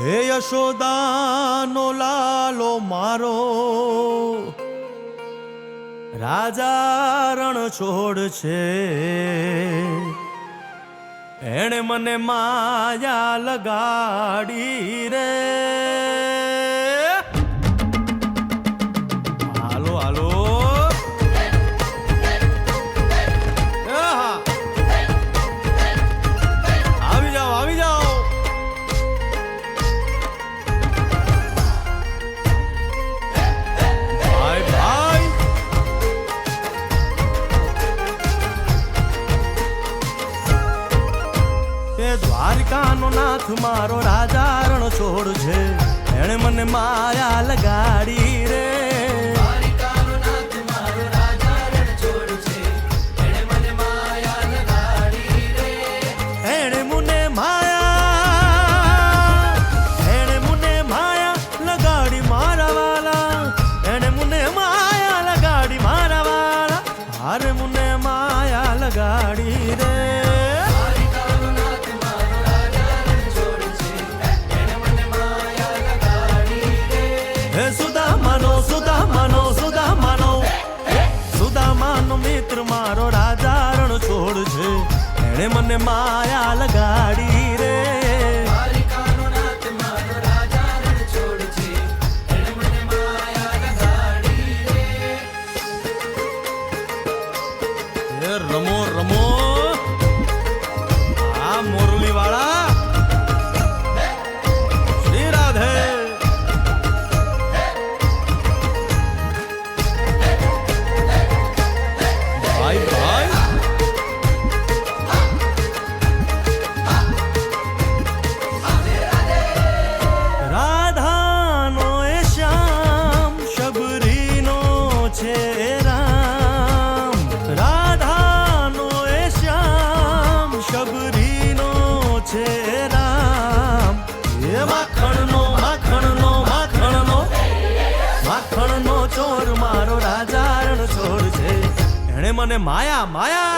હે યશોદાનો લાલો મારો રાજા રણ છોડ છે, એણે મને માયા લગાડી રે. હાલો હાલો આવી જાઓ આવી જાઓ. ભાઈ ભાઈ તે દ્વારકાનો નાથ મારો રાજા રણ છોડ છે, એણે મને માયા લગાડી રે. અરે મુને માયા લગાડી રે. હે સુદામાનો સુદામાનો સુદામાનો સુદામાનો મિત્ર મારો રાજા રણ છોડ છે, એણે મને માયા લગાડી રે. રમો રમો આ મોરલી વાળા શ્રી રાધે. ભાઈ ભાઈ રાધાનો એ શ્યામ શબરીનો છે રામ. શબરીનો છે રામ. એ માખણનો માખણનો માખણનો માખણનો ચોર મારો રાજા રણ છોડ છે, એણે મને માયા માયા